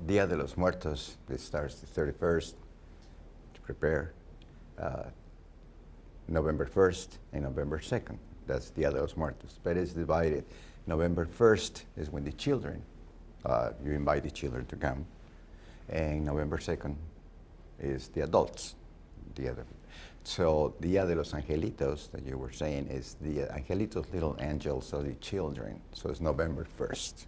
Dia de los Muertos, it starts the 31st to prepare. November 1st and November 2nd. That's Dia de los Muertos. But it's divided. November 1st is when the children, you invite the children to come. And November 2nd is the adults. So Dia de los Angelitos that you were saying is the Angelitos, little angels, so the children. So it's November 1st.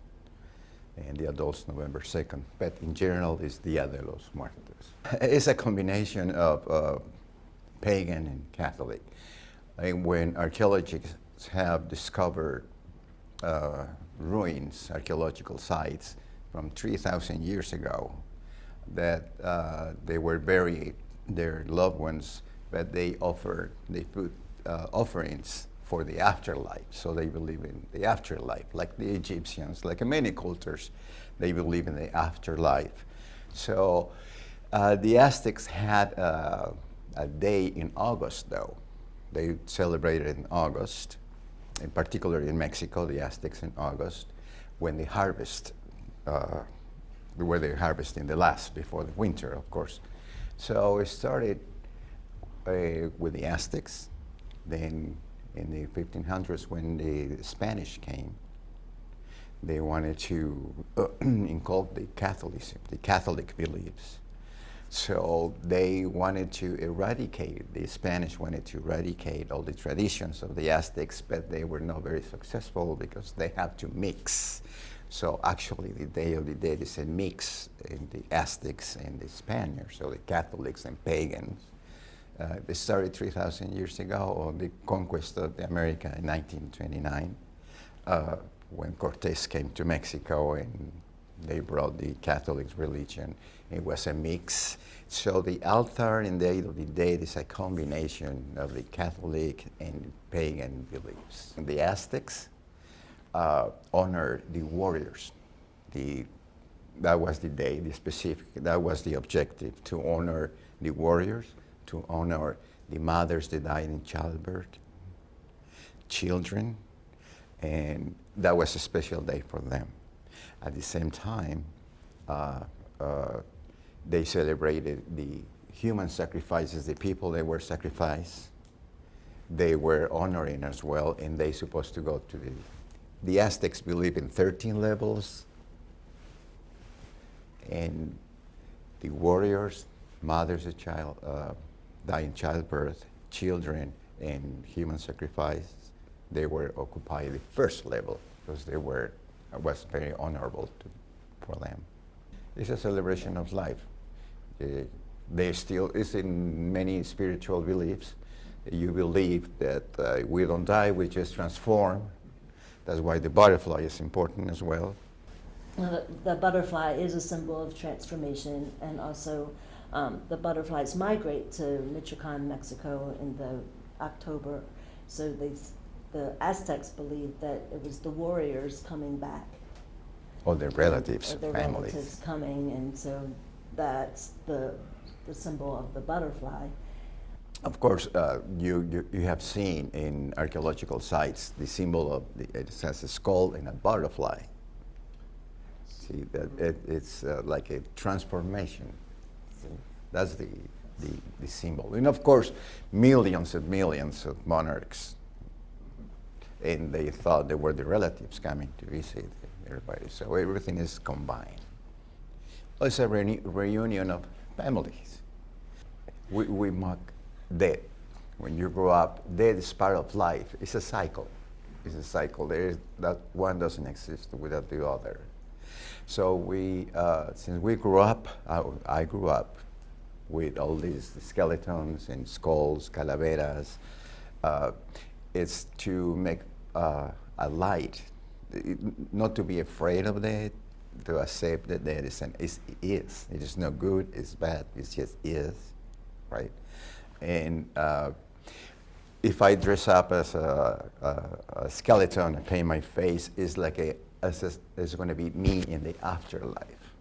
And the adults November 2nd. But in general, it's Dia de los Muertos. It's a combination of pagan and Catholic. And when archaeologists have discovered ruins, archaeological sites from 3,000 years ago, that they were buried their loved ones, but they put offerings for the afterlife. So they believe in the afterlife, like the Egyptians, like in many cultures, they believe in the afterlife. So the Aztecs had a day in August, though. They celebrated in August, in particular in Mexico, the Aztecs in August, when they harvest, where they're harvesting the last before the winter, of course. So it started with the Aztecs. Then in the 1500s, when the Spanish came, they wanted to inculcate Catholicism, the Catholic beliefs. So they wanted to eradicate, the Spanish wanted to eradicate all the traditions of the Aztecs, but they were not very successful because they have to mix. So actually the Day of the Dead is a mix in the Aztecs and the Spaniards, so the Catholics and pagans. They started 3,000 years ago on the conquest of America in 1929, when Cortés came to Mexico and they brought the Catholic religion. It was a mix. So the altar in the Day of the Dead is a combination of the Catholic and pagan beliefs. And the Aztecs honored the warriors. That was the day, that was the objective, to honor the warriors, to honor the mothers that died in childbirth, children, and that was a special day for them. At the same time, they celebrated the human sacrifices, the people that were sacrificed. They were honoring as well, and they supposed to go to the Aztecs believe in 13 levels, and the warriors, mothers of child, die in childbirth, children, and human sacrifice, they were occupying the first level because it was very honorable for them. It's a celebration of life. There still is in many spiritual beliefs. You believe that we don't die, we just transform. That's why the butterfly is important as well. The butterfly is a symbol of transformation, and also the butterflies migrate to Michoacan, Mexico in the October. So the Aztecs believed that it was the warriors coming back. Or their relatives, or their families. relatives coming, and so that's the symbol of the butterfly. Of course, you have seen in archaeological sites the symbol of it has a skull and a butterfly. See that it's like a transformation. See? That's the symbol, and of course, millions and millions of monarchs, and they thought they were the relatives coming to visit everybody. So everything is combined. It's a reunion of families. We mock death. When you grow up, death is part of life. It's a cycle. It's a cycle. That one doesn't exist without the other. So since we grew up, I grew up with all these skeletons and skulls, calaveras. It's to make a light, not to be afraid of death, to accept that death is. It is not good, it's bad, it just is, right? And if I dress up as a skeleton and paint my face, it's going to be me in the afterlife.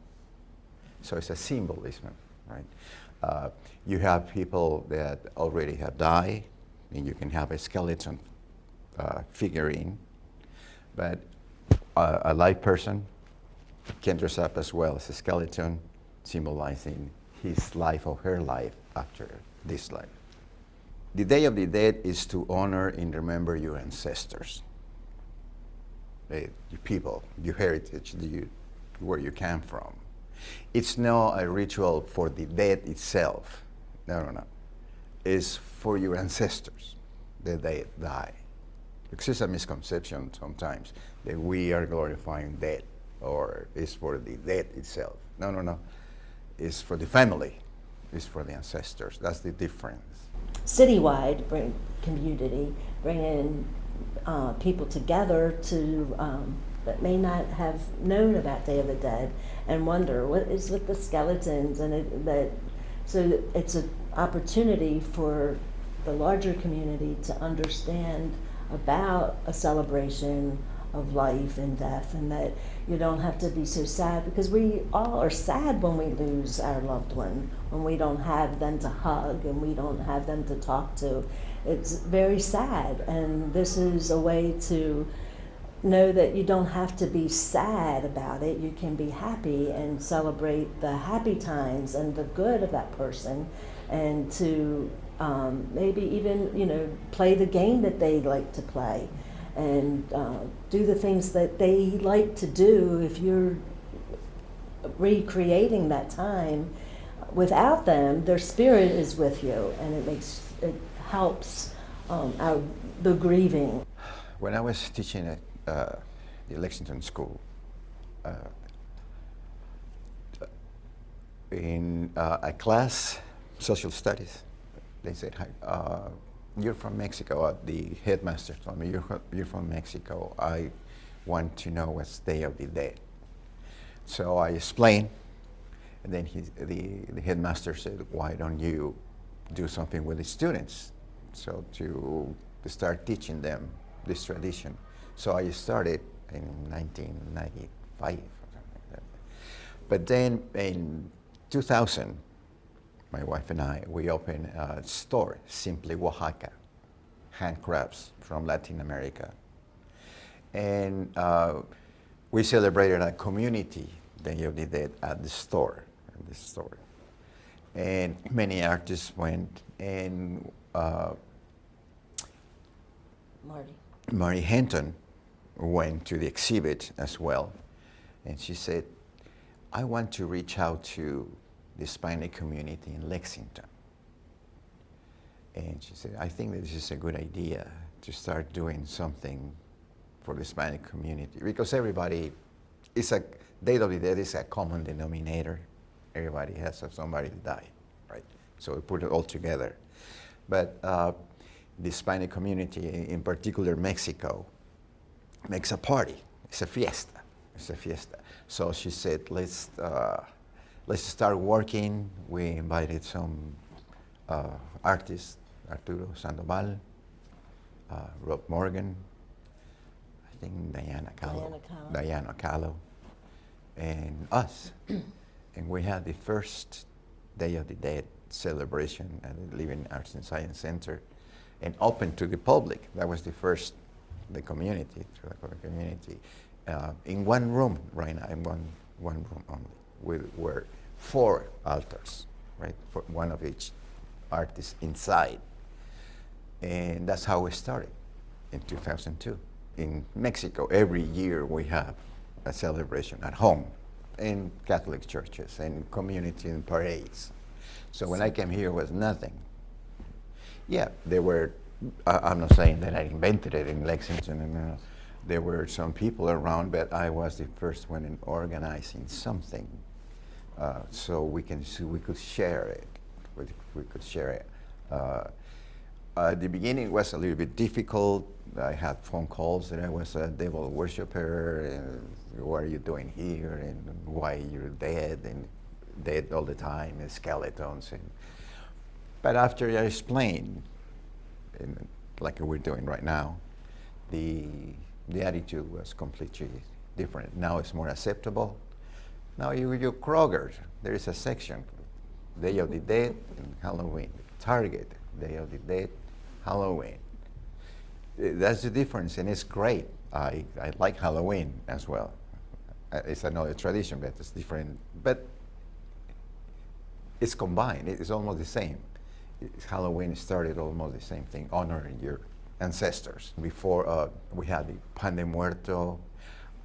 So it's a symbolism, right? You have people that already have died, and you can have a skeleton figurine, but a live person, can dress up as well as a skeleton, symbolizing his life or her life after this life. The Day of the Dead is to honor and remember your ancestors, your people, your heritage, where you came from. It's not a ritual for the dead itself. No. It's for your ancestors that they die. Because it's a misconception sometimes that we are glorifying dead, or it's for the dead itself. No. It's for the family. It's for the ancestors. That's the difference. Citywide, community, bringing people together to that may not have known about Day of the Dead and wonder what is with the skeletons, and so it's an opportunity for the larger community to understand about a celebration of life and death, and that you don't have to be so sad, because we all are sad when we lose our loved one, when we don't have them to hug and we don't have them to talk to. It's very sad, and this is a way to know that you don't have to be sad about it. You can be happy and celebrate the happy times and the good of that person, and to maybe even play the game that they like to play, and do the things that they like to do. If you're recreating that time without them, their spirit is with you, and it helps the grieving. When I was teaching at the Lexington School, in a class, social studies, they said, "Hi, you're from Mexico." The headmaster told me, "You're from Mexico. I want to know what's Day of the Dead." So I explained, and then the headmaster said, "Why don't you do something with the students, so to start teaching them this tradition?" So I started in 1995, or something like that. But then in 2000, my wife and I, we opened a store, Simply Oaxaca, handcrafts from Latin America. And we celebrated a community Day of the Dead at the store. And many artists went, and Marty Hinton went to the exhibit as well. And she said, "I want to reach out to the Hispanic community in Lexington." And she said, "I think that this is a good idea to start doing something for the Hispanic community, because everybody, Day of the Dead is a common denominator. Everybody has somebody to die, right? So we put it all together. But the Hispanic community, in particular Mexico, makes a party. It's a fiesta. So she said, let's start working. We invited some artists, Arturo Sandoval, Rob Morgan, I think Diana Kahlo, and us. And we had the first Day of the Dead celebration at the Living Arts and Science Center, and open to the public. That was the first, the community, in one room right now, in one room only. Were 4 altars, right? For one of each artist inside. And that's how we started in 2002. In Mexico, every year we have a celebration at home, in Catholic churches, and community and parades. So when I came here, it was nothing. Yeah, there were, I'm not saying that I invented it in Lexington, and there were some people around, but I was the first one in organizing something, so we could share it. We could share it. At the beginning, it was a little bit difficult. I had phone calls that I was a devil worshiper, and what are you doing here, and why you're dead, and dead all the time, and skeletons. But after I explained, like we're doing right now, the attitude was completely different. Now it's more acceptable. Now you Kroger, there is a section, Day of the Dead and Halloween. Target, Day of the Dead, Halloween. That's the difference, and it's great. I like Halloween as well. It's another tradition, but it's different. But it's combined. It's almost the same. Halloween started almost the same thing, honoring your ancestors. Before we had the pan de muerto,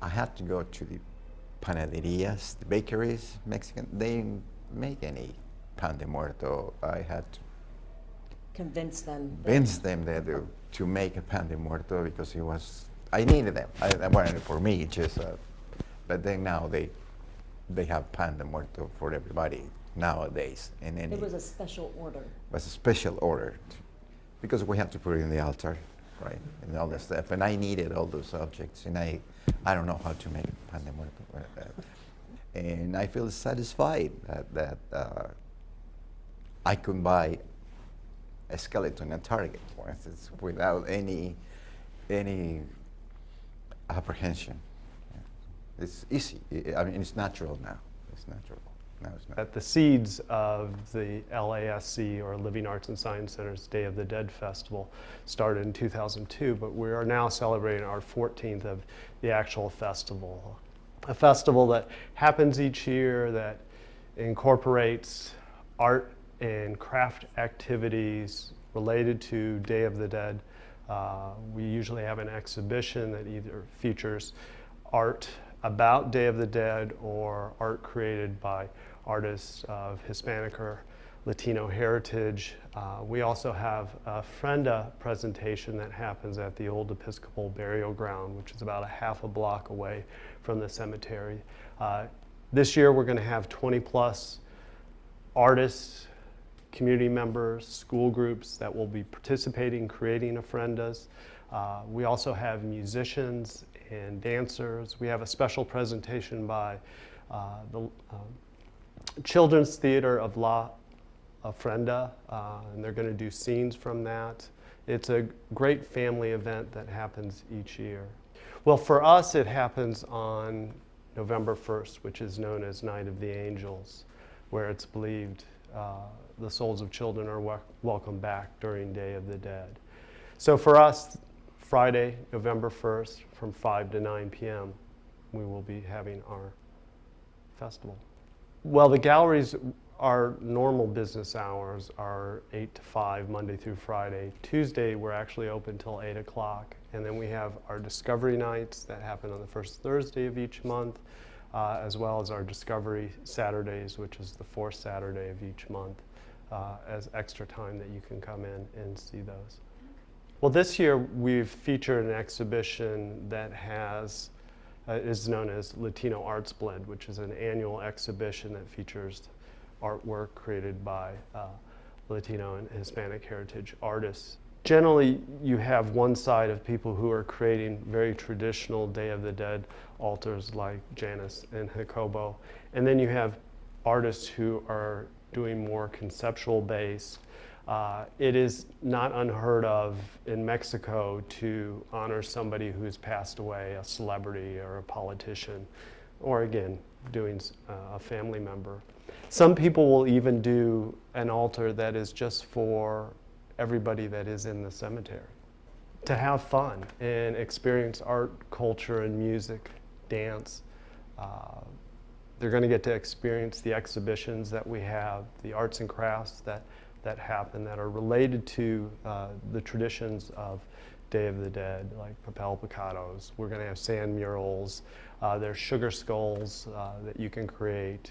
I had to go to the panaderias, the bakeries, Mexican. They didn't make any pan de muerto. I had to Convince them. convince them that to make a pan de muerto because it was, I needed them. I wanted it for me, just. But then now they have pan de muerto for everybody nowadays. And then It was a special order. it was a special order because we have to put it in the altar, right, and all that stuff. And I needed all those objects, and I don't know how to make pan de muerto. And I feel satisfied that I could buy a skeleton at Target, for instance, without any apprehension. It's easy. I mean, it's natural now. It's natural. Now it's not. At the seeds of the LASC, or Living Arts and Science Center's Day of the Dead Festival, started in 2002, but we are now celebrating our 14th of the actual festival. A festival that happens each year that incorporates art and craft activities related to Day of the Dead. We usually have an exhibition that either features art about Day of the Dead or art created by artists of Hispanic or Latino heritage. We also have a Frenda presentation that happens at the old Episcopal burial ground, which is about a half a block away from the cemetery. This year we're going to have 20 plus artists, community members, school groups that will be participating, creating ofrendas. We also have musicians and dancers. We have a special presentation by the Children's Theater of La Ofrenda, and they're going to do scenes from that. It's a great family event that happens each year. Well, for us, it happens on November 1st, which is known as Night of the Angels, where it's believed the souls of children are welcome back during Day of the Dead. So for us, Friday, November 1st, from 5 to 9 p.m., we will be having our festival. Well, the galleries, our normal business hours are 8 to 5, Monday through Friday. Tuesday, we're actually open till 8 o'clock. And then we have our Discovery Nights that happen on the first Thursday of each month, as well as our Discovery Saturdays, which is the fourth Saturday of each month, as extra time that you can come in and see those. Well, this year we've featured an exhibition that is known as Latino Arts Blend, which is an annual exhibition that features artwork created by Latino and Hispanic heritage artists. Generally, you have one side of people who are creating very traditional Day of the Dead altars like Janice and Jacobo, and then you have artists who are doing more conceptual based. It is not unheard of in Mexico to honor somebody who's passed away, a celebrity or a politician, or again, doing a family member. Some people will even do an altar that is just for everybody that is in the cemetery, to have fun and experience art, culture, and music, dance. They're going to get to experience the exhibitions that we have, the arts and crafts that happen that are related to the traditions of Day of the Dead, like papel picados. We're going to have sand murals. There's sugar skulls that you can create.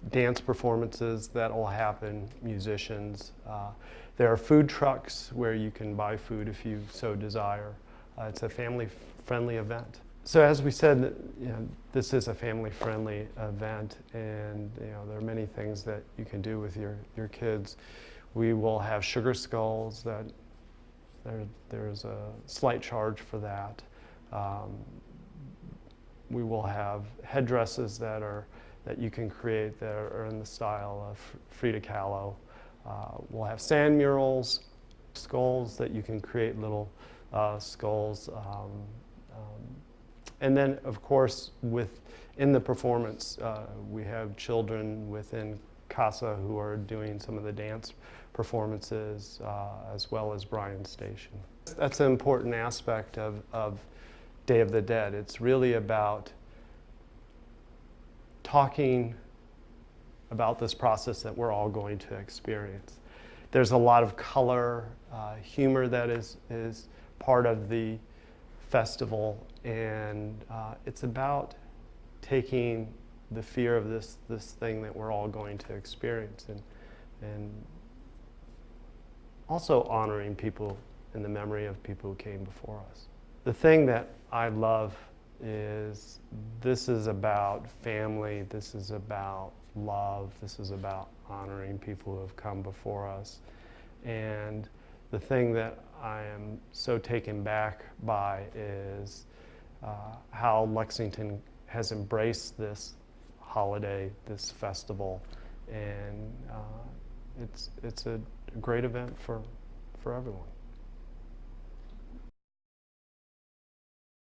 Dance performances that will happen, musicians. There are food trucks where you can buy food if you so desire. It's a family-friendly event. So as we said, this is a family-friendly event, and there are many things that you can do with your kids. We will have sugar skulls that there's a slight charge for that. We will have headdresses that you can create that are in the style of Frida Kahlo. We'll have sand murals, skulls that you can create little skulls. And then, of course, in the performance, we have children within CASA who are doing some of the dance performances, as well as Bryan Station. That's an important aspect of Day of the Dead. It's really about talking about this process that we're all going to experience. There's a lot of color, humor that is part of the festival, and it's about taking the fear of this thing that we're all going to experience, and also honoring people in the memory of people who came before us. The thing that I love is this is about family, this is about love, this is about honoring people who have come before us. And the thing that I am so taken back by is how Lexington has embraced this holiday, this festival, and it's a great event for everyone.